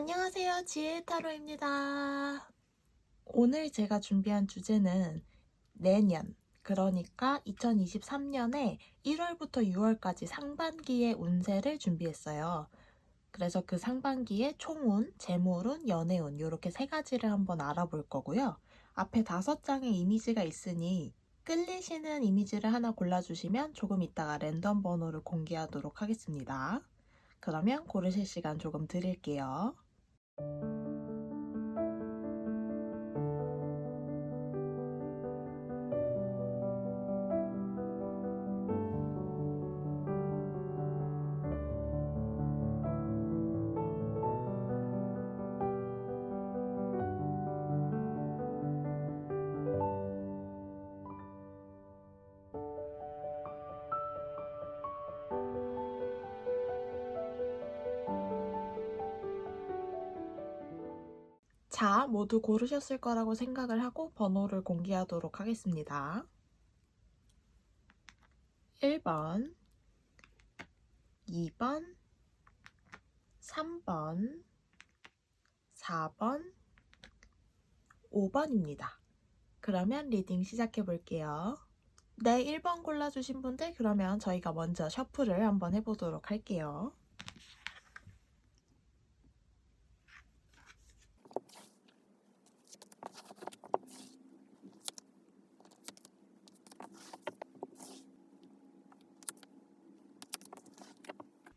안녕하세요. 지혜 타로입니다. 오늘 제가 준비한 주제는 내년, 그러니까 2023년에 1월부터 6월까지 상반기의 운세를 준비했어요. 그래서 그 상반기의 총운, 재물운, 연애운 이렇게 세 가지를 한번 알아볼 거고요. 앞에 5장의 이미지가 있으니 끌리시는 이미지를 하나 골라주시면 조금 이따가 랜덤 번호를 공개하도록 하겠습니다. 그러면 고르실 시간 조금 드릴게요. 자, 모두 고르셨을 거라고 생각을 하고 번호를 공개하도록 하겠습니다. 1번, 2번, 3번, 4번, 5번입니다. 그러면 리딩 시작해 볼게요. 네, 1번 골라주신 분들 그러면 저희가 먼저 셔플을 한번 해보도록 할게요.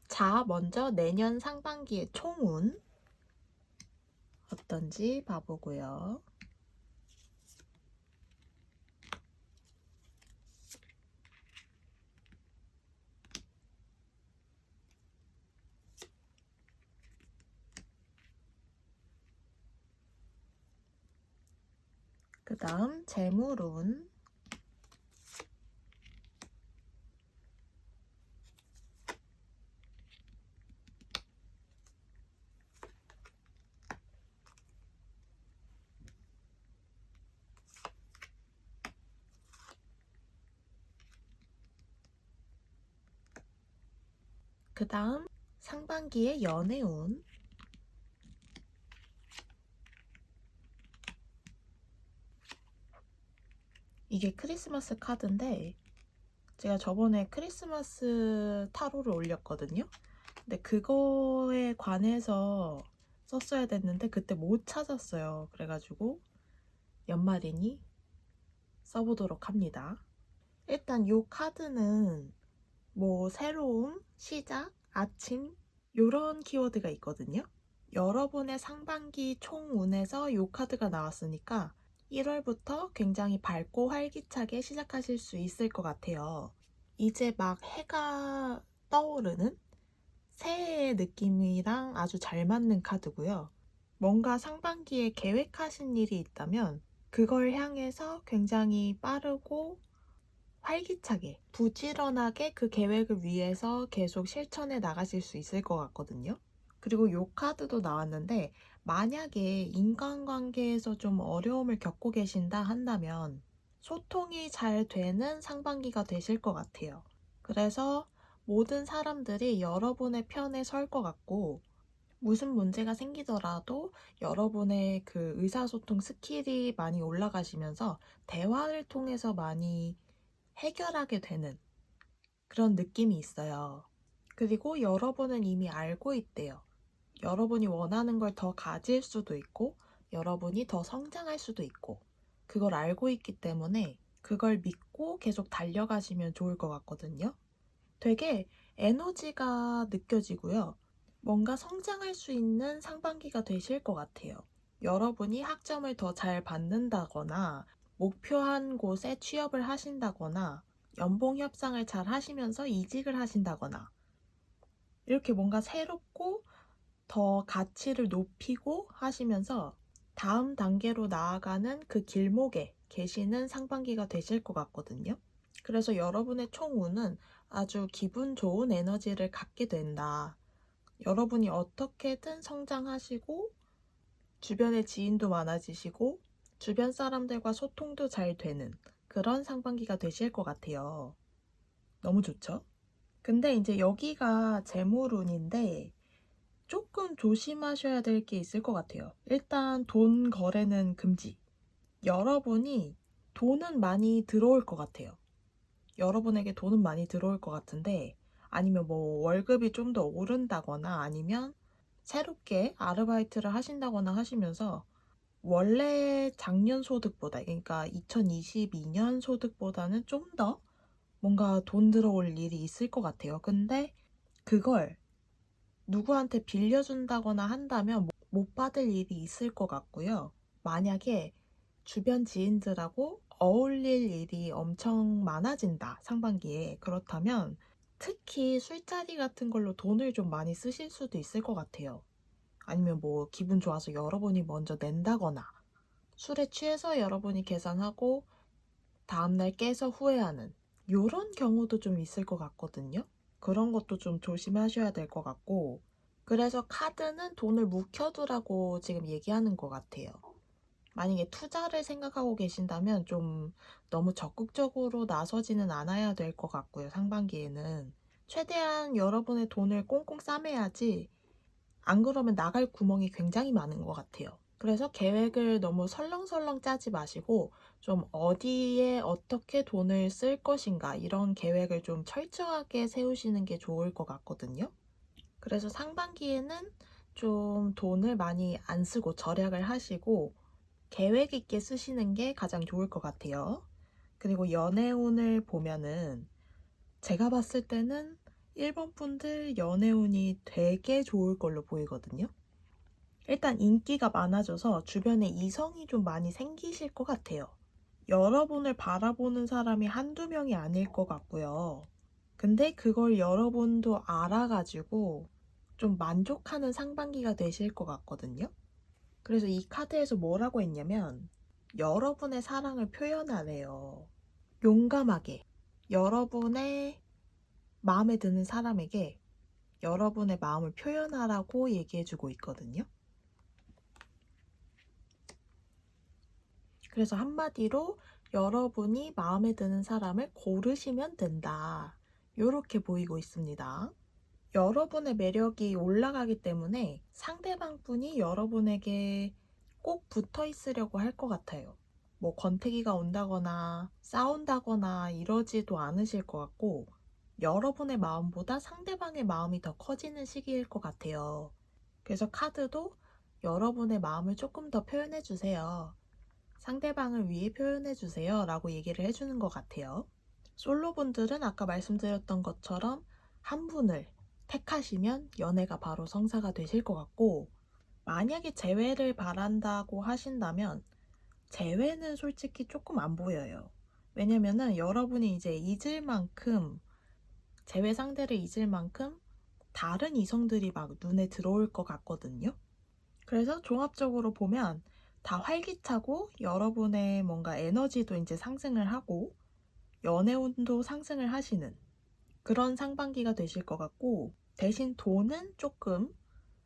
자, 먼저 내년 상반기의 총운 어떤지 봐보고요. 그 다음 재물운, 그 다음 상반기의 연애운, 이게 크리스마스 카드인데 제가 저번에 크리스마스 타로를 올렸거든요. 근데 그거에 관해서 썼어야 됐는데 그때 못 찾았어요. 그래가지고 연말이니 써보도록 합니다. 일단 요 카드는 뭐 새로움, 시작, 아침 요런 키워드가 있거든요. 여러분의 상반기 총운에서 요 카드가 나왔으니까 1월부터 굉장히 밝고 활기차게 시작하실 수 있을 것 같아요. 이제 막 해가 떠오르는 새해의 느낌이랑 아주 잘 맞는 카드고요. 뭔가 상반기에 계획하신 일이 있다면 그걸 향해서 굉장히 빠르고 활기차게, 부지런하게 그 계획을 위해서 계속 실천해 나가실 수 있을 것 같거든요. 그리고 요 카드도 나왔는데 만약에 인간관계에서 좀 어려움을 겪고 계신다 한다면 소통이 잘 되는 상반기가 되실 것 같아요. 그래서 모든 사람들이 여러분의 편에 설 것 같고 무슨 문제가 생기더라도 여러분의 그 의사소통 스킬이 많이 올라가시면서 대화를 통해서 많이 해결하게 되는 그런 느낌이 있어요. 그리고 여러분은 이미 알고 있대요. 여러분이 원하는 걸 더 가질 수도 있고 여러분이 더 성장할 수도 있고 그걸 알고 있기 때문에 그걸 믿고 계속 달려가시면 좋을 것 같거든요. 되게 에너지가 느껴지고요. 뭔가 성장할 수 있는 상반기가 되실 것 같아요. 여러분이 학점을 더 잘 받는다거나 목표한 곳에 취업을 하신다거나 연봉 협상을 잘 하시면서 이직을 하신다거나 이렇게 뭔가 새롭고 더 가치를 높이고 하시면서 다음 단계로 나아가는 그 길목에 계시는 상반기가 되실 것 같거든요. 그래서 여러분의 총운은 아주 기분 좋은 에너지를 갖게 된다. 여러분이 어떻게든 성장하시고 주변에 지인도 많아지시고 주변 사람들과 소통도 잘 되는 그런 상반기가 되실 것 같아요. 너무 좋죠? 근데 이제 여기가 재물운인데 조금 조심하셔야 될 게 있을 것 같아요. 일단 돈 거래는 금지. 여러분이 돈은 많이 들어올 것 같아요. 여러분에게 돈은 많이 들어올 것 같은데, 아니면 뭐 월급이 좀 더 오른다거나 아니면 새롭게 아르바이트를 하신다거나 하시면서 원래 작년 소득보다, 그러니까 2022년 소득보다는 좀 더 뭔가 돈 들어올 일이 있을 것 같아요. 근데 그걸 누구한테 빌려준다거나 한다면 못 받을 일이 있을 것 같고요. 만약에 주변 지인들하고 어울릴 일이 엄청 많아진다, 상반기에. 그렇다면 특히 술자리 같은 걸로 돈을 좀 많이 쓰실 수도 있을 것 같아요. 아니면 뭐 기분 좋아서 여러분이 먼저 낸다거나, 술에 취해서 여러분이 계산하고 다음날 깨서 후회하는 요런 경우도 좀 있을 것 같거든요. 그런 것도 좀 조심하셔야 될 것 같고, 그래서 카드는 돈을 묵혀두라고 지금 얘기하는 것 같아요. 만약에 투자를 생각하고 계신다면 좀 너무 적극적으로 나서지는 않아야 될 것 같고요. 상반기에는 최대한 여러분의 돈을 꽁꽁 싸매야지, 안 그러면 나갈 구멍이 굉장히 많은 것 같아요. 그래서 계획을 너무 설렁설렁 짜지 마시고 좀 어디에 어떻게 돈을 쓸 것인가 이런 계획을 좀 철저하게 세우시는 게 좋을 것 같거든요. 그래서 상반기에는 좀 돈을 많이 안 쓰고 절약을 하시고 계획 있게 쓰시는 게 가장 좋을 것 같아요. 그리고 연애운을 보면은 제가 봤을 때는 1번 분들 연애운이 되게 좋을 걸로 보이거든요. 일단 인기가 많아져서 주변에 이성이 좀 많이 생기실 것 같아요. 여러분을 바라보는 사람이 한두 명이 아닐 것 같고요. 근데 그걸 여러분도 알아가지고 좀 만족하는 상반기가 되실 것 같거든요. 그래서 이 카드에서 뭐라고 했냐면 여러분의 사랑을 표현하래요. 용감하게 여러분의 마음에 드는 사람에게 여러분의 마음을 표현하라고 얘기해주고 있거든요. 그래서 한마디로 여러분이 마음에 드는 사람을 고르시면 된다. 이렇게 보이고 있습니다. 여러분의 매력이 올라가기 때문에 상대방 분이 여러분에게 꼭 붙어 있으려고 할 것 같아요. 뭐 권태기가 온다거나 싸운다거나 이러지도 않으실 것 같고, 여러분의 마음보다 상대방의 마음이 더 커지는 시기일 것 같아요. 그래서 카드도 여러분의 마음을 조금 더 표현해 주세요. 상대방을 위해 표현해 주세요 라고 얘기를 해주는 것 같아요. 솔로분들은 아까 말씀드렸던 것처럼 한 분을 택하시면 연애가 바로 성사가 되실 것 같고, 만약에 재회를 바란다고 하신다면 재회는 솔직히 조금 안 보여요. 왜냐면은 여러분이 이제 잊을 만큼, 재회 상대를 잊을 만큼 다른 이성들이 막 눈에 들어올 것 같거든요. 그래서 종합적으로 보면 다 활기차고 여러분의 뭔가 에너지도 이제 상승을 하고 연애운도 상승을 하시는 그런 상반기가 되실 것 같고, 대신 돈은 조금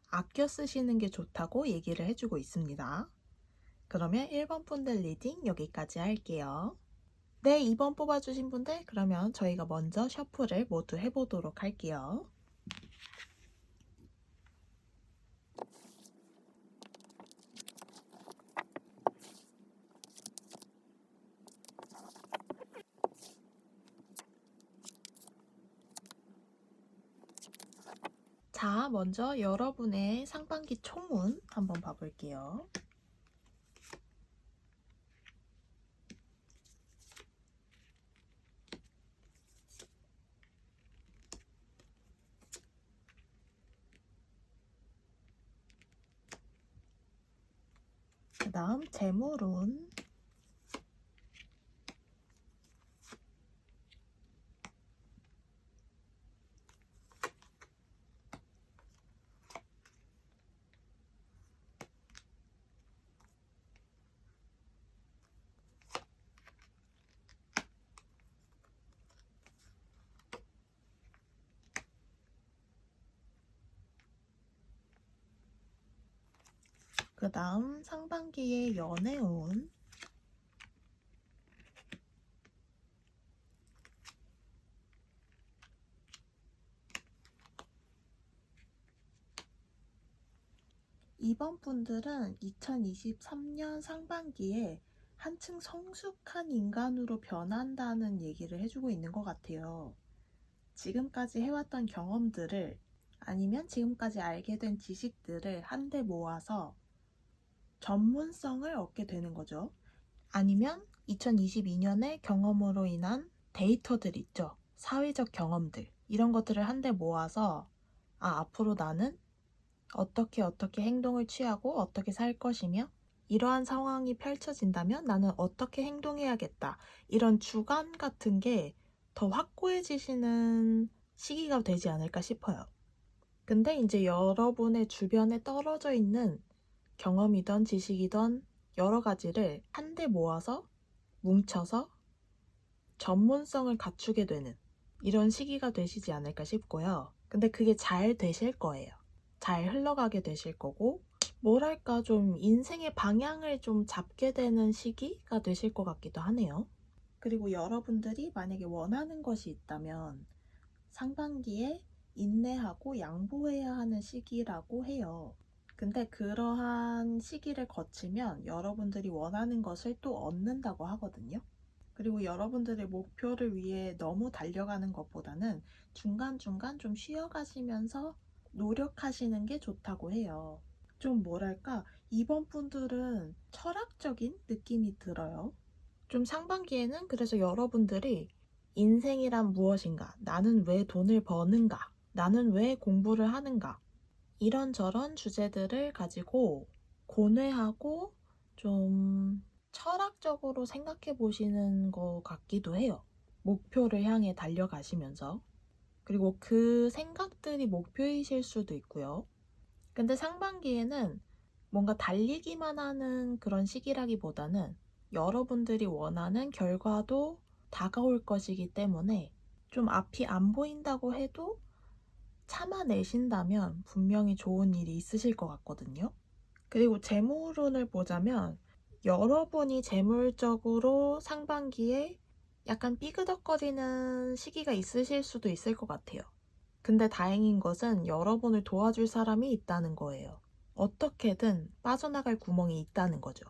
아껴 쓰시는 게 좋다고 얘기를 해주고 있습니다. 그러면 1번 분들 리딩 여기까지 할게요. 네, 2번 뽑아주신 분들 그러면 저희가 먼저 셔플을 모두 해보도록 할게요. 자, 먼저 여러분의 상반기 총운 한번 봐볼게요. 그 다음 재물운, 그 다음 상반기의 연애운, 이번 분들은 2023년 상반기에 한층 성숙한 인간으로 변한다는 얘기를 해주고 있는 것 같아요. 지금까지 해왔던 경험들을 아니면 지금까지 알게 된 지식들을 한데 모아서 전문성을 얻게 되는 거죠. 아니면 2022년의 경험으로 인한 데이터들 있죠. 사회적 경험들. 이런 것들을 한데 모아서 앞으로 나는 어떻게 행동을 취하고 어떻게 살 것이며 이러한 상황이 펼쳐진다면 나는 어떻게 행동해야겠다. 이런 주관 같은 게 더 확고해지시는 시기가 되지 않을까 싶어요. 근데 이제 여러분의 주변에 떨어져 있는 경험이던 지식이던 여러 가지를 한데 모아서 뭉쳐서 전문성을 갖추게 되는 이런 시기가 되시지 않을까 싶고요. 근데 그게 잘 되실 거예요. 잘 흘러가게 되실 거고 뭐랄까 좀 인생의 방향을 좀 잡게 되는 시기가 되실 것 같기도 하네요. 그리고 여러분들이 만약에 원하는 것이 있다면 상반기에 인내하고 양보해야 하는 시기라고 해요. 근데 그러한 시기를 거치면 여러분들이 원하는 것을 또 얻는다고 하거든요. 그리고 여러분들의 목표를 위해 너무 달려가는 것보다는 중간중간 좀 쉬어가시면서 노력하시는 게 좋다고 해요. 좀 뭐랄까, 이번 분들은 철학적인 느낌이 들어요. 좀 상반기에는 그래서 여러분들이 인생이란 무엇인가, 나는 왜 돈을 버는가, 나는 왜 공부를 하는가, 이런저런 주제들을 가지고 고뇌하고 좀 철학적으로 생각해 보시는 것 같기도 해요. 목표를 향해 달려가시면서. 그리고 그 생각들이 목표이실 수도 있고요. 근데 상반기에는 뭔가 달리기만 하는 그런 시기라기보다는 여러분들이 원하는 결과도 다가올 것이기 때문에 좀 앞이 안 보인다고 해도 참아내신다면 분명히 좋은 일이 있으실 것 같거든요. 그리고 재물운을 보자면 여러분이 재물적으로 상반기에 약간 삐그덕거리는 시기가 있으실 수도 있을 것 같아요. 근데 다행인 것은 여러분을 도와줄 사람이 있다는 거예요. 어떻게든 빠져나갈 구멍이 있다는 거죠.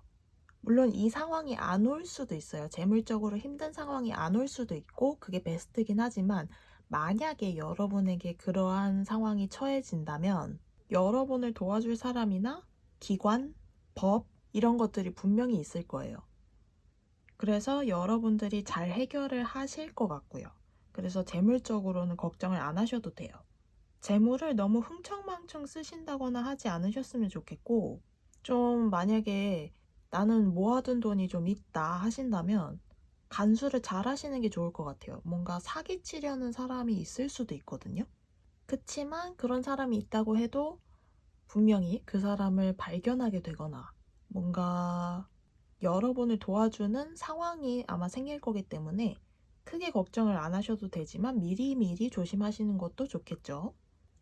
물론 이 상황이 안 올 수도 있어요. 재물적으로 힘든 상황이 안 올 수도 있고 그게 베스트긴 하지만 만약에 여러분에게 그러한 상황이 처해진다면 여러분을 도와줄 사람이나 기관, 법 이런 것들이 분명히 있을 거예요. 그래서 여러분들이 잘 해결을 하실 것 같고요. 그래서 재물적으로는 걱정을 안 하셔도 돼요. 재물을 너무 흥청망청 쓰신다거나 하지 않으셨으면 좋겠고 좀 만약에 나는 모아둔 돈이 좀 있다 하신다면 간수를 잘 하시는 게 좋을 것 같아요. 뭔가 사기치려는 사람이 있을 수도 있거든요. 그치만 그런 사람이 있다고 해도 분명히 그 사람을 발견하게 되거나 뭔가 여러분을 도와주는 상황이 아마 생길 거기 때문에 크게 걱정을 안 하셔도 되지만 미리미리 조심하시는 것도 좋겠죠.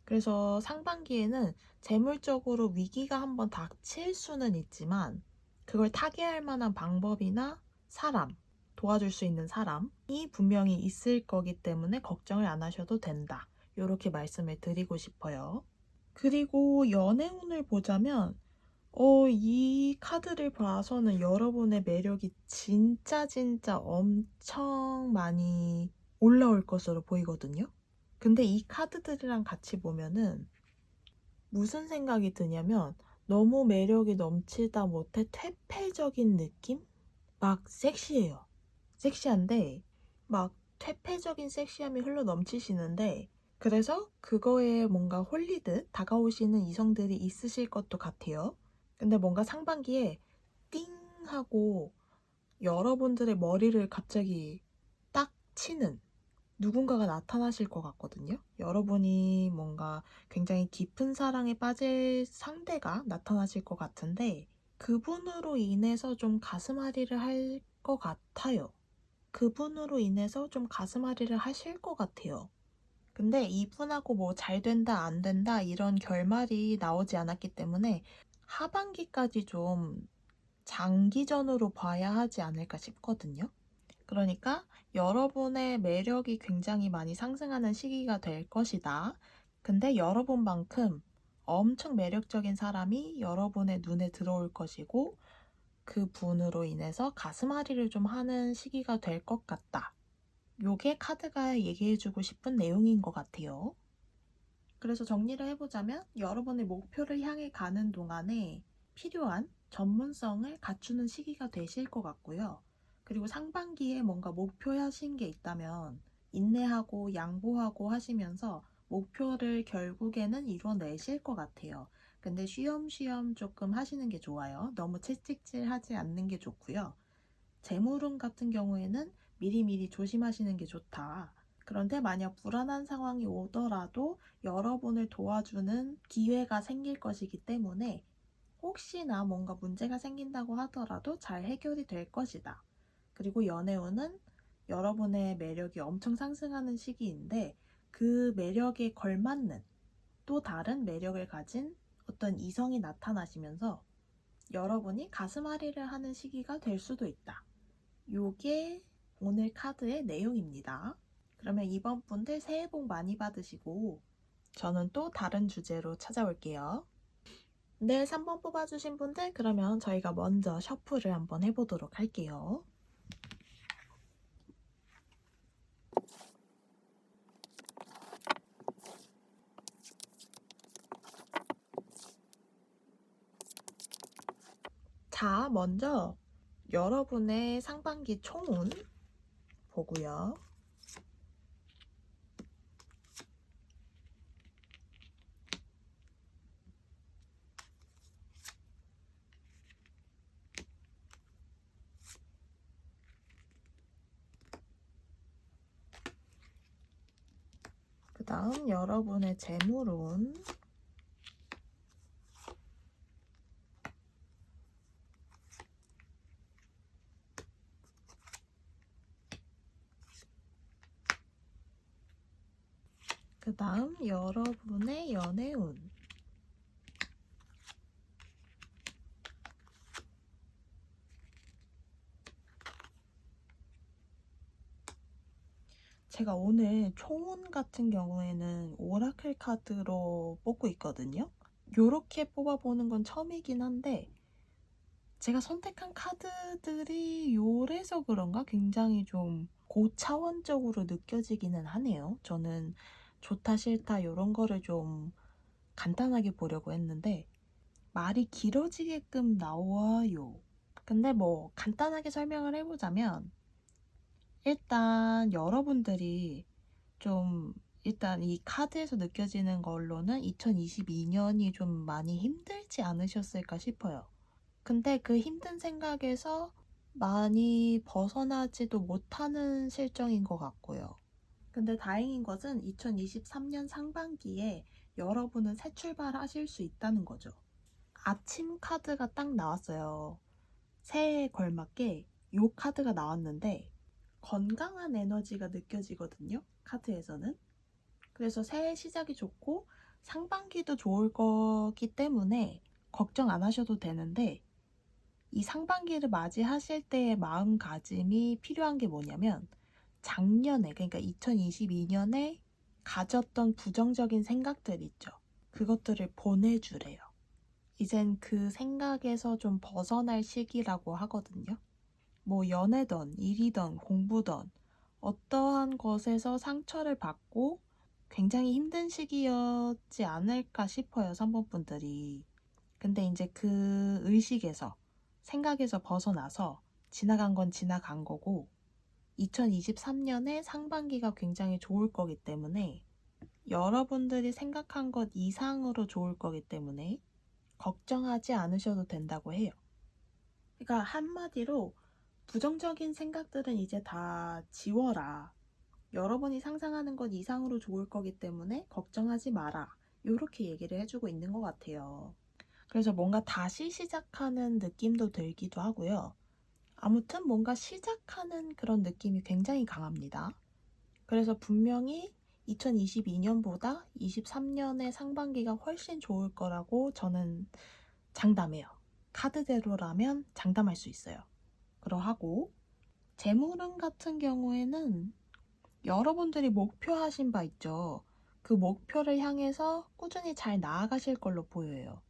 그래서 상반기에는 재물적으로 위기가 한번 닥칠 수는 있지만 그걸 타개할 만한 방법이나 사람, 도와줄 수 있는 사람이 분명히 있을 거기 때문에 걱정을 안 하셔도 된다. 이렇게 말씀을 드리고 싶어요. 그리고 연애운을 보자면 이 카드를 봐서는 여러분의 매력이 진짜 엄청 많이 올라올 것으로 보이거든요. 근데 이 카드들이랑 같이 보면은 무슨 생각이 드냐면 너무 매력이 넘치다 못해 퇴폐적인 느낌? 막 섹시해요. 섹시한데 막 퇴폐적인 섹시함이 흘러 넘치시는데 그래서 그거에 뭔가 홀리듯 다가오시는 이성들이 있으실 것도 같아요. 근데 뭔가 상반기에 띵 하고 여러분들의 머리를 갑자기 딱 치는 누군가가 나타나실 것 같거든요. 여러분이 뭔가 굉장히 깊은 사랑에 빠질 상대가 나타나실 것 같은데 그분으로 인해서 좀 가슴앓이를 할 것 같아요. 그분으로 인해서 좀 가슴앓이를 하실 것 같아요. 근데 이분하고 뭐 잘 된다 안 된다 이런 결말이 나오지 않았기 때문에 하반기까지 좀 장기전으로 봐야 하지 않을까 싶거든요. 그러니까 여러분의 매력이 굉장히 많이 상승하는 시기가 될 것이다. 근데 여러분만큼 엄청 매력적인 사람이 여러분의 눈에 들어올 것이고 그 분으로 인해서 가슴앓이를 좀 하는 시기가 될 것 같다. 요게 카드가 얘기해주고 싶은 내용인 것 같아요. 그래서 정리를 해보자면 여러분의 목표를 향해 가는 동안에 필요한 전문성을 갖추는 시기가 되실 것 같고요. 그리고 상반기에 뭔가 목표하신 게 있다면 인내하고 양보하고 하시면서 목표를 결국에는 이뤄내실 것 같아요. 근데 쉬엄쉬엄 조금 하시는 게 좋아요. 너무 채찍질하지 않는 게 좋고요. 재물운 같은 경우에는 미리미리 조심하시는 게 좋다. 그런데 만약 불안한 상황이 오더라도 여러분을 도와주는 기회가 생길 것이기 때문에 혹시나 뭔가 문제가 생긴다고 하더라도 잘 해결이 될 것이다. 그리고 연애운은 여러분의 매력이 엄청 상승하는 시기인데 그 매력에 걸맞는 또 다른 매력을 가진 어떤 이성이 나타나시면서 여러분이 가슴앓이를 하는 시기가 될 수도 있다. 요게 오늘 카드의 내용입니다. 그러면 이번 분들 새해 복 많이 받으시고 저는 또 다른 주제로 찾아올게요. 네, 3번 뽑아주신 분들 그러면 저희가 먼저 셔플을 한번 해보도록 할게요. 자, 먼저 여러분의 상반기 총운 보고요. 그 다음 여러분의 재물운, 그 다음 여러분의 연애운, 제가 오늘 총운 같은 경우에는 오라클 카드로 뽑고 있거든요. 요렇게 뽑아보는 건 처음이긴 한데 제가 선택한 카드들이 요래서 그런가 굉장히 좀 고차원적으로 느껴지기는 하네요. 저는 좋다 싫다 요런 거를 좀 간단하게 보려고 했는데 말이 길어지게끔 나와요. 근데 뭐 간단하게 설명을 해보자면 일단 여러분들이 좀 일단 이 카드에서 느껴지는 걸로는 2022년이 좀 많이 힘들지 않으셨을까 싶어요. 근데 그 힘든 생각에서 많이 벗어나지도 못하는 실정인 것 같고요. 근데 다행인 것은 2023년 상반기에 여러분은 새 출발하실 수 있다는 거죠. 아침 카드가 딱 나왔어요. 새해에 걸맞게 요 카드가 나왔는데 건강한 에너지가 느껴지거든요. 카드에서는. 그래서 새해 시작이 좋고 상반기도 좋을 거기 때문에 걱정 안 하셔도 되는데 이 상반기를 맞이하실 때의 마음가짐이 필요한 게 뭐냐면 작년에 그러니까 2022년에 가졌던 부정적인 생각들 있죠. 그것들을 보내주래요. 이젠 그 생각에서 좀 벗어날 시기라고 하거든요. 뭐 연애든 일이든 공부든 어떠한 것에서 상처를 받고 굉장히 힘든 시기였지 않을까 싶어요. 3번 분들이. 근데 이제 그 의식에서 생각에서 벗어나서 지나간 건 지나간 거고 2023년에 상반기가 굉장히 좋을 거기 때문에 여러분들이 생각한 것 이상으로 좋을 거기 때문에 걱정하지 않으셔도 된다고 해요. 그러니까 한마디로 부정적인 생각들은 이제 다 지워라. 여러분이 상상하는 것 이상으로 좋을 거기 때문에 걱정하지 마라. 이렇게 얘기를 해주고 있는 것 같아요. 그래서 뭔가 다시 시작하는 느낌도 들기도 하고요. 아무튼 뭔가 시작하는 그런 느낌이 굉장히 강합니다. 그래서 분명히 2022년보다 23년의 상반기가 훨씬 좋을 거라고 저는 장담해요. 카드대로라면 장담할 수 있어요. 그러하고 재물운 같은 경우에는 여러분들이 목표하신 바 있죠. 그 목표를 향해서 꾸준히 잘 나아가실 걸로 보여요.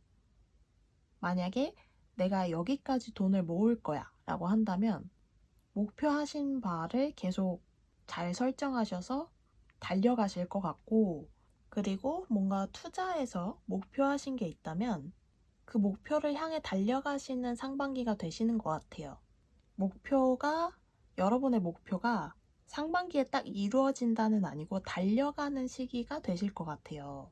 만약에 내가 여기까지 돈을 모을 거야 라고 한다면 목표하신 바를 계속 잘 설정하셔서 달려가실 것 같고, 그리고 뭔가 투자에서 목표하신 게 있다면 그 목표를 향해 달려가시는 상반기가 되시는 것 같아요. 여러분의 목표가 상반기에 딱 이루어진다는 아니고 달려가는 시기가 되실 것 같아요.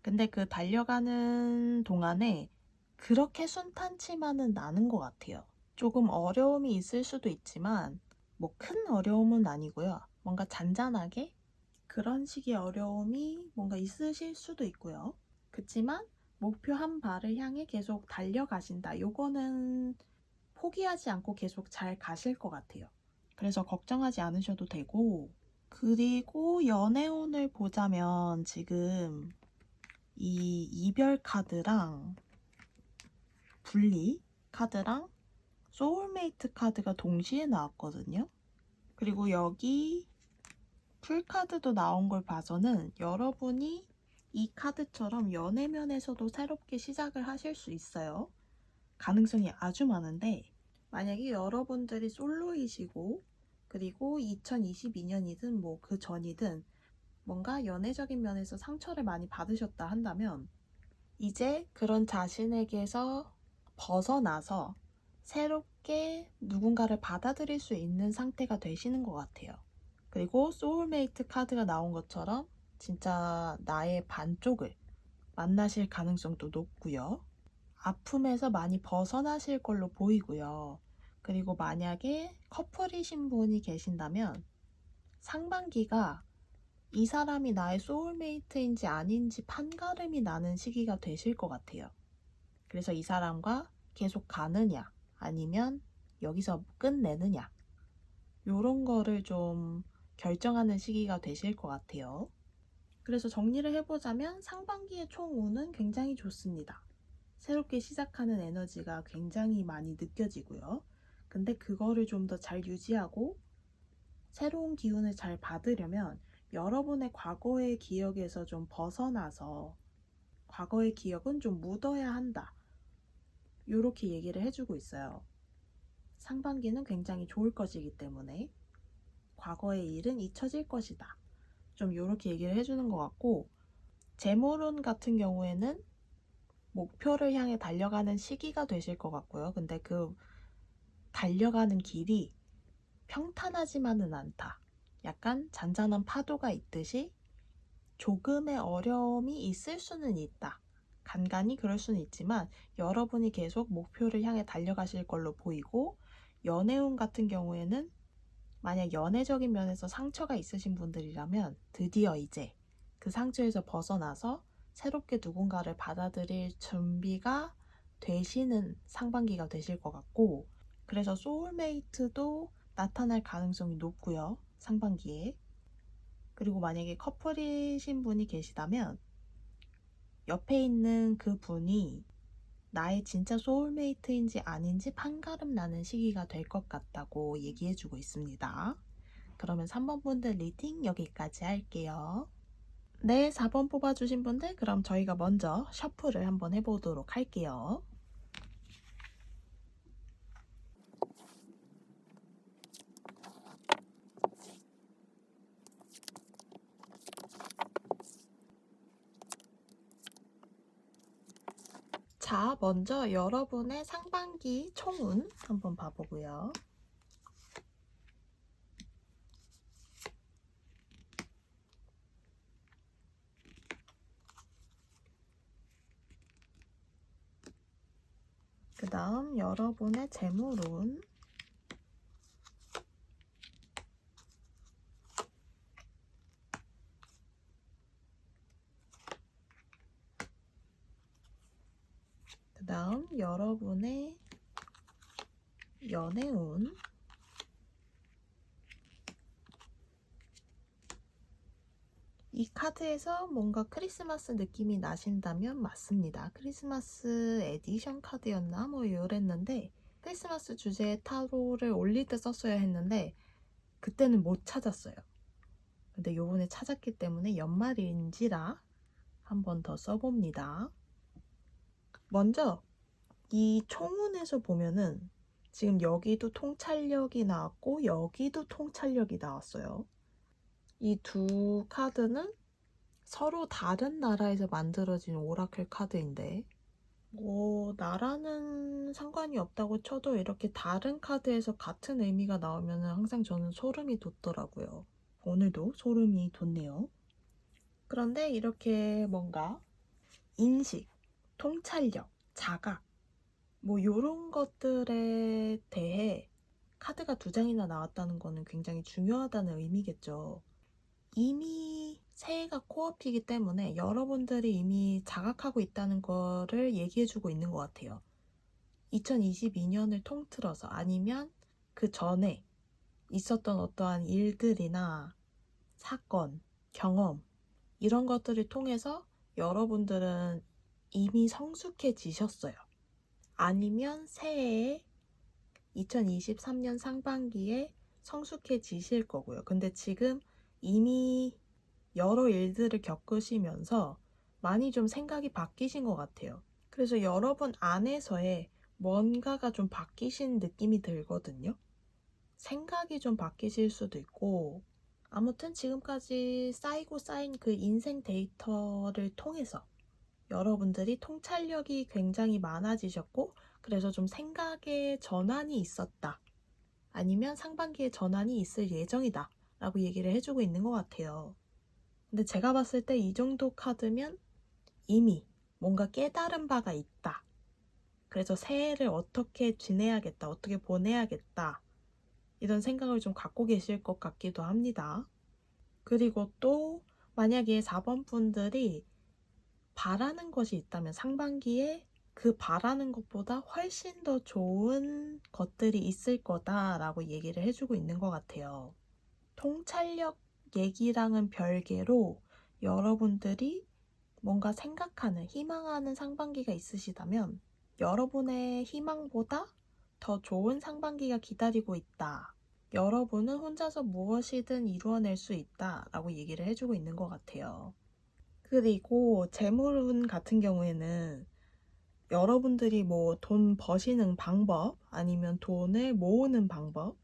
근데 그 달려가는 동안에 그렇게 순탄치만은 않은 것 같아요. 조금 어려움이 있을 수도 있지만 뭐 큰 어려움은 아니고요. 뭔가 잔잔하게 그런 식의 어려움이 뭔가 있으실 수도 있고요. 그치만 목표한 바를 향해 계속 달려가신다. 요거는 포기하지 않고 계속 잘 가실 것 같아요. 그래서 걱정하지 않으셔도 되고, 그리고 연애운을 보자면 지금 이 이별 카드랑 분리 카드랑 소울메이트 카드가 동시에 나왔거든요. 그리고 여기 풀카드도 나온 걸 봐서는 여러분이 이 카드처럼 연애면에서도 새롭게 시작을 하실 수 있어요. 가능성이 아주 많은데, 만약에 여러분들이 솔로이시고 그리고 2022년이든 뭐 그 전이든 뭔가 연애적인 면에서 상처를 많이 받으셨다 한다면 이제 그런 자신에게서 벗어나서 새롭게 누군가를 받아들일 수 있는 상태가 되시는 것 같아요. 그리고 소울메이트 카드가 나온 것처럼 진짜 나의 반쪽을 만나실 가능성도 높고요. 아픔에서 많이 벗어나실 걸로 보이고요. 그리고 만약에 커플이신 분이 계신다면 상반기가 이 사람이 나의 소울메이트인지 아닌지 판가름이 나는 시기가 되실 것 같아요. 그래서 이 사람과 계속 가느냐 아니면 여기서 끝내느냐 요런 거를 좀 결정하는 시기가 되실 것 같아요. 그래서 정리를 해보자면 상반기의 총운은 굉장히 좋습니다. 새롭게 시작하는 에너지가 굉장히 많이 느껴지고요. 근데 그거를 좀 더 잘 유지하고 새로운 기운을 잘 받으려면 여러분의 과거의 기억에서 좀 벗어나서 과거의 기억은 좀 묻어야 한다. 이렇게 얘기를 해주고 있어요. 상반기는 굉장히 좋을 것이기 때문에 과거의 일은 잊혀질 것이다. 좀 이렇게 얘기를 해주는 것 같고, 재물운 같은 경우에는 목표를 향해 달려가는 시기가 되실 것 같고요. 근데 그 달려가는 길이 평탄하지만은 않다. 약간 잔잔한 파도가 있듯이 조금의 어려움이 있을 수는 있다. 간간히 그럴 수는 있지만 여러분이 계속 목표를 향해 달려가실 걸로 보이고, 연애운 같은 경우에는 만약 연애적인 면에서 상처가 있으신 분들이라면 드디어 이제 그 상처에서 벗어나서 새롭게 누군가를 받아들일 준비가 되시는 상반기가 되실 것 같고, 그래서 소울메이트도 나타날 가능성이 높고요. 상반기에. 그리고 만약에 커플이신 분이 계시다면 옆에 있는 그 분이 나의 진짜 소울메이트인지 아닌지 판가름 나는 시기가 될 것 같다고 얘기해주고 있습니다. 그러면 3번 분들 리딩 여기까지 할게요. 네, 4번 뽑아주신 분들 그럼 저희가 먼저 셔플을 한번 해보도록 할게요. 자, 먼저 여러분의 상반기 총운 한번 봐보고요. 그 다음 여러분의 재물운, 그 다음 여러분의 연애운, 이 카드에서 뭔가 크리스마스 느낌이 나신다면 맞습니다. 크리스마스 에디션 카드였나 뭐 이랬는데 크리스마스 주제의 타로를 올릴 때 썼어야 했는데 그때는 못 찾았어요. 근데 요번에 찾았기 때문에 연말인지라 한 번 더 써봅니다. 먼저 이 총운에서 보면은 지금 여기도 통찰력이 나왔고 여기도 통찰력이 나왔어요. 이 두 카드는 서로 다른 나라에서 만들어진 오라클 카드인데 뭐 나라는 상관이 없다고 쳐도 이렇게 다른 카드에서 같은 의미가 나오면 항상 저는 소름이 돋더라고요. 오늘도 소름이 돋네요. 그런데 이렇게 뭔가 인식, 통찰력, 자각 뭐 요런 것들에 대해 카드가 두 장이나 나왔다는 거는 굉장히 중요하다는 의미겠죠. 이미 새해가 코앞이기 때문에 여러분들이 이미 자각하고 있다는 거를 얘기해주고 있는 것 같아요. 2022년을 통틀어서 아니면 그 전에 있었던 어떠한 일들이나 사건, 경험 이런 것들을 통해서 여러분들은 이미 성숙해지셨어요. 아니면 새해에 2023년 상반기에 성숙해지실 거고요. 근데 지금 이미 여러 일들을 겪으시면서 많이 좀 생각이 바뀌신 것 같아요. 그래서 여러분 안에서의 뭔가가 좀 바뀌신 느낌이 들거든요. 생각이 좀 바뀌실 수도 있고 아무튼 지금까지 쌓이고 쌓인 그 인생 데이터를 통해서 여러분들이 통찰력이 굉장히 많아지셨고 그래서 좀 생각의 전환이 있었다. 아니면 상반기에 전환이 있을 예정이다. 라고 얘기를 해주고 있는 것 같아요. 근데 제가 봤을 때 이 정도 카드면 이미 뭔가 깨달은 바가 있다. 그래서 새해를 어떻게 지내야겠다. 어떻게 보내야겠다. 이런 생각을 좀 갖고 계실 것 같기도 합니다. 그리고 또 만약에 4번 분들이 바라는 것이 있다면 상반기에 그 바라는 것보다 훨씬 더 좋은 것들이 있을 거다라고 얘기를 해주고 있는 것 같아요. 통찰력 얘기랑은 별개로 여러분들이 뭔가 생각하는, 희망하는 상반기가 있으시다면 여러분의 희망보다 더 좋은 상반기가 기다리고 있다. 여러분은 혼자서 무엇이든 이루어낼 수 있다 라고 얘기를 해주고 있는 것 같아요. 그리고 재물운 같은 경우에는 여러분들이 뭐 돈 버시는 방법 아니면 돈을 모으는 방법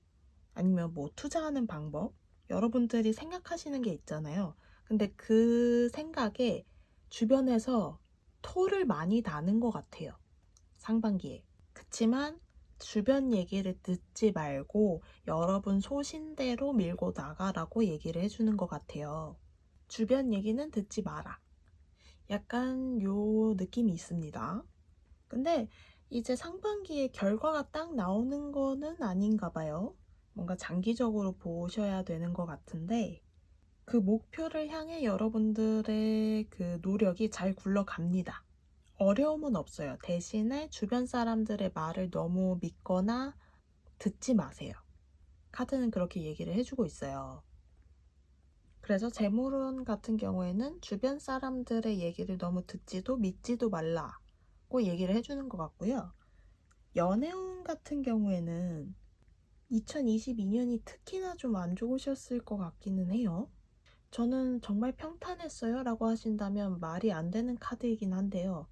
아니면 뭐 투자하는 방법 여러분들이 생각하시는 게 있잖아요. 근데 그 생각에 주변에서 토를 많이 다는 것 같아요. 상반기에. 그치만 주변 얘기를 듣지 말고 여러분 소신대로 밀고 나가라고 얘기를 해주는 것 같아요. 주변 얘기는 듣지 마라. 약간 요 느낌이 있습니다. 근데 이제 상반기에 결과가 딱 나오는 거는 아닌가 봐요. 뭔가 장기적으로 보셔야 되는 것 같은데 그 목표를 향해 여러분들의 그 노력이 잘 굴러갑니다. 어려움은 없어요. 대신에 주변 사람들의 말을 너무 믿거나 듣지 마세요. 카드는 그렇게 얘기를 해주고 있어요. 그래서 재물운 같은 경우에는 주변 사람들의 얘기를 너무 듣지도 믿지도 말라고 얘기를 해주는 것 같고요. 연애운 같은 경우에는 2022년이 특히나 좀 안 좋으셨을 것 같기는 해요. 저는 정말 평탄했어요 라고 하신다면 말이 안 되는 카드이긴 한데요.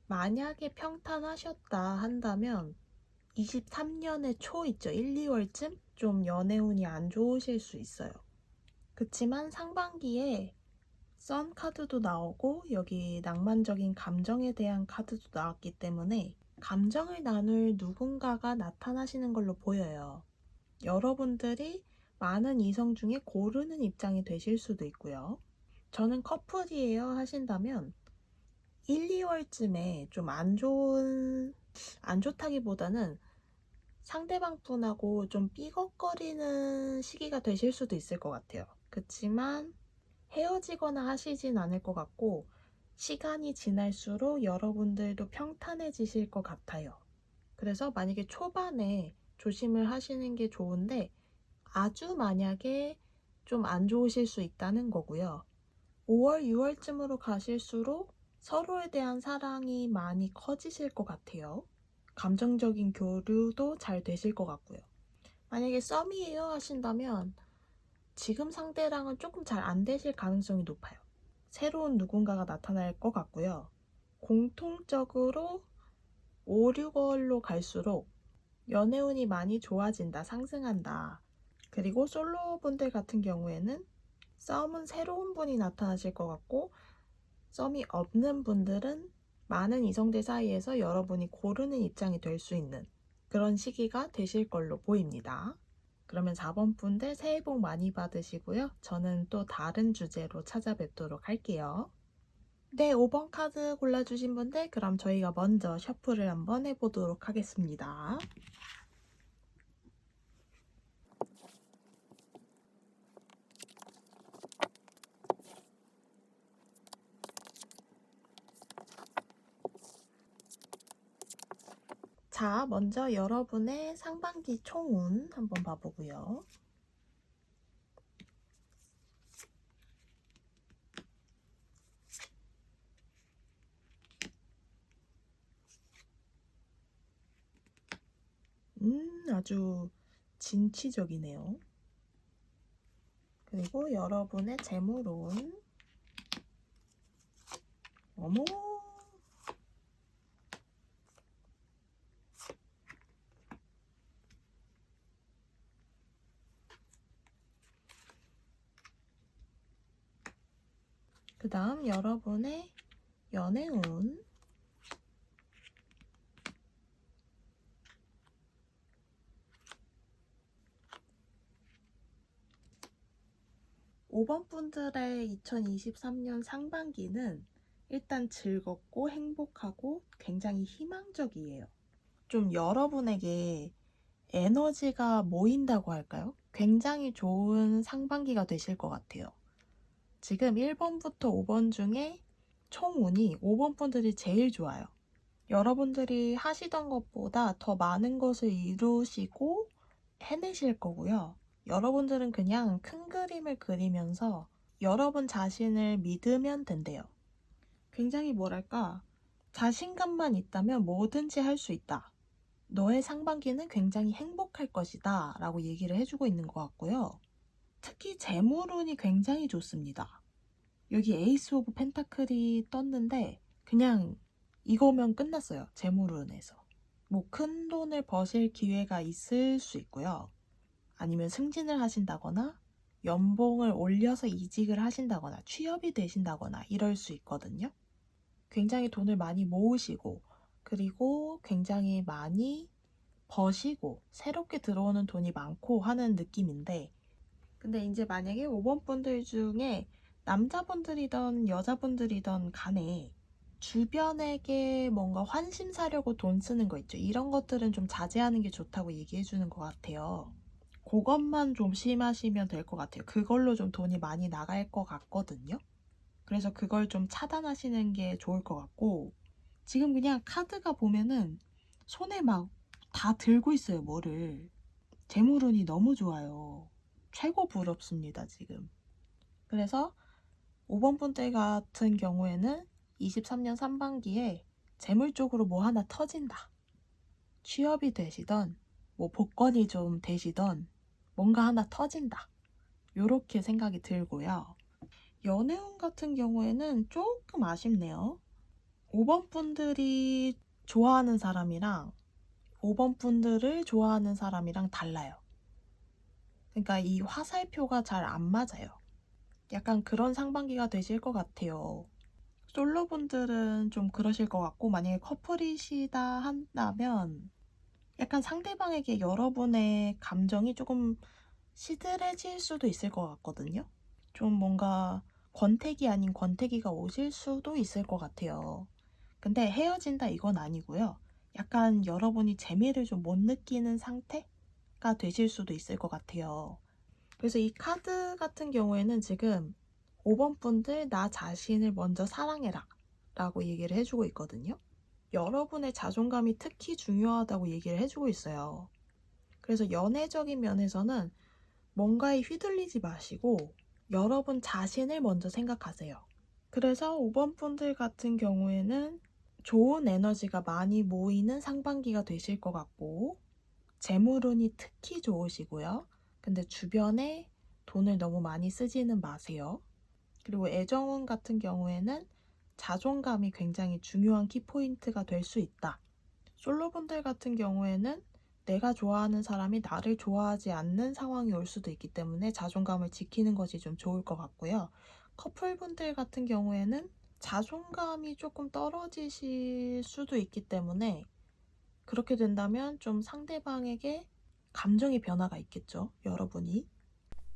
만약에 평탄하셨다 한다면 23년의 초 있죠. 1, 2월쯤 좀 연애운이 안 좋으실 수 있어요. 그치만 상반기에 선 카드도 나오고 여기 낭만적인 감정에 대한 카드도 나왔기 때문에 감정을 나눌 누군가가 나타나시는 걸로 보여요. 여러분들이 많은 이성 중에 고르는 입장이 되실 수도 있고요. 저는 커플이에요 하신다면 1, 2월쯤에 좀 안 좋다기보다는 상대방 분하고 좀 삐걱거리는 시기가 되실 수도 있을 것 같아요. 그치만 헤어지거나 하시진 않을 것 같고 시간이 지날수록 여러분들도 평탄해지실 것 같아요. 그래서 만약에 초반에 조심을 하시는 게 좋은데 아주 만약에 좀 안 좋으실 수 있다는 거고요. 5월, 6월쯤으로 가실수록 서로에 대한 사랑이 많이 커지실 것 같아요. 감정적인 교류도 잘 되실 것 같고요. 만약에 썸이에요 하신다면 지금 상대랑은 조금 잘 안 되실 가능성이 높아요. 새로운 누군가가 나타날 것 같고요. 공통적으로 5, 6월로 갈수록 연애운이 많이 좋아진다, 상승한다. 그리고 솔로분들 같은 경우에는 썸은 새로운 분이 나타나실 것 같고, 썸이 없는 분들은 많은 이성들 사이에서 여러분이 고르는 입장이 될 수 있는 그런 시기가 되실 걸로 보입니다. 그러면 4번 분들 새해 복 많이 받으시고요. 저는 또 다른 주제로 찾아뵙도록 할게요. 네, 5번 카드 골라주신 분들, 그럼 저희가 먼저 셔플을 한번 해보도록 하겠습니다. 자, 먼저 여러분의 상반기 총운 한번 봐보고요. 아주 진취적이네요. 그리고 여러분의 재물운. 어머! 그 다음 여러분의 연애운. 5번 분들의 2023년 상반기는 일단 즐겁고 행복하고 굉장히 희망적이에요. 좀 여러분에게 에너지가 모인다고 할까요? 굉장히 좋은 상반기가 되실 것 같아요. 지금 1번부터 5번 중에 총운이 5번 분들이 제일 좋아요. 여러분들이 하시던 것보다 더 많은 것을 이루시고 해내실 거고요. 여러분들은 그냥 큰 그림을 그리면서 여러분 자신을 믿으면 된대요. 굉장히 뭐랄까, 자신감만 있다면 뭐든지 할 수 있다. 너의 상반기는 굉장히 행복할 것이다 라고 얘기를 해주고 있는 것 같고요. 특히 재물운이 굉장히 좋습니다. 여기 에이스 오브 펜타클이 떴는데 그냥 이거면 끝났어요. 재물운에서. 뭐 큰 돈을 버실 기회가 있을 수 있고요. 아니면 승진을 하신다거나 연봉을 올려서 이직을 하신다거나 취업이 되신다거나 이럴 수 있거든요. 굉장히 돈을 많이 모으시고 그리고 굉장히 많이 버시고 새롭게 들어오는 돈이 많고 하는 느낌인데, 근데 이제 만약에 5번 분들 중에 남자분들이던 여자분들이던 간에 주변에게 뭔가 환심 사려고 돈 쓰는 거 있죠. 이런 것들은 좀 자제하는 게 좋다고 얘기해 주는 것 같아요. 그것만 좀 심하시면 될 것 같아요. 그걸로 좀 돈이 많이 나갈 것 같거든요. 그래서 그걸 좀 차단하시는 게 좋을 것 같고, 지금 그냥 카드가 보면은 손에 막 다 들고 있어요, 뭐를. 재물운이 너무 좋아요. 최고 부럽습니다, 지금. 그래서 5번 분들 같은 경우에는 23년 상반기에 재물 쪽으로 뭐 하나 터진다. 취업이 되시던, 뭐 복권이 좀 되시던 뭔가 하나 터진다. 요렇게 생각이 들고요. 연애운 같은 경우에는 조금 아쉽네요. 5번 분들이 좋아하는 사람이랑 5번 분들을 좋아하는 사람이랑 달라요. 그러니까 이 화살표가 잘 안 맞아요. 약간 그런 상반기가 되실 것 같아요. 솔로분들은 좀 그러실 것 같고, 만약에 커플이시다 한다면 약간 상대방에게 여러분의 감정이 조금 시들해질 수도 있을 것 같거든요. 좀 뭔가 권태기 아닌 권태기가 오실 수도 있을 것 같아요. 근데 헤어진다 이건 아니고요. 약간 여러분이 재미를 좀 못 느끼는 상태가 되실 수도 있을 것 같아요. 그래서 이 카드 같은 경우에는 지금 5번 분들 나 자신을 먼저 사랑해라 라고 얘기를 해주고 있거든요. 여러분의 자존감이 특히 중요하다고 얘기를 해주고 있어요. 그래서 연애적인 면에서는 뭔가에 휘둘리지 마시고 여러분 자신을 먼저 생각하세요. 그래서 5번 분들 같은 경우에는 좋은 에너지가 많이 모이는 상반기가 되실 것 같고, 재물운이 특히 좋으시고요. 근데 주변에 돈을 너무 많이 쓰지는 마세요. 그리고 애정운 같은 경우에는 자존감이 굉장히 중요한 키포인트가 될 수 있다. 솔로분들 같은 경우에는 내가 좋아하는 사람이 나를 좋아하지 않는 상황이 올 수도 있기 때문에 자존감을 지키는 것이 좀 좋을 것 같고요. 커플분들 같은 경우에는 자존감이 조금 떨어지실 수도 있기 때문에 그렇게 된다면 좀 상대방에게 감정의 변화가 있겠죠, 여러분이.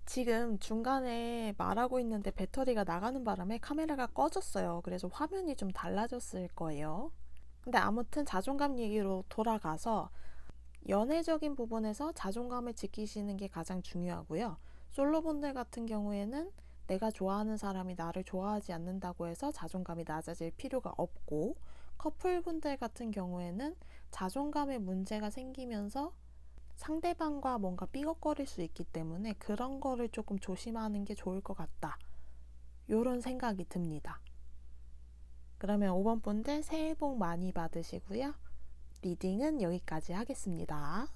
지금 중간에 말하고 있는데 배터리가 나가는 바람에 카메라가 꺼졌어요. 그래서 화면이 좀 달라졌을 거예요. 근데 아무튼 자존감 얘기로 돌아가서 연애적인 부분에서 자존감을 지키시는 게 가장 중요하고요. 솔로분들 같은 경우에는 내가 좋아하는 사람이 나를 좋아하지 않는다고 해서 자존감이 낮아질 필요가 없고, 커플분들 같은 경우에는 자존감에 문제가 생기면서 상대방과 뭔가 삐걱거릴 수 있기 때문에 그런 거를 조금 조심하는 게 좋을 것 같다. 요런 생각이 듭니다. 그러면 5번 분들 새해 복 많이 받으시고요. 리딩은 여기까지 하겠습니다.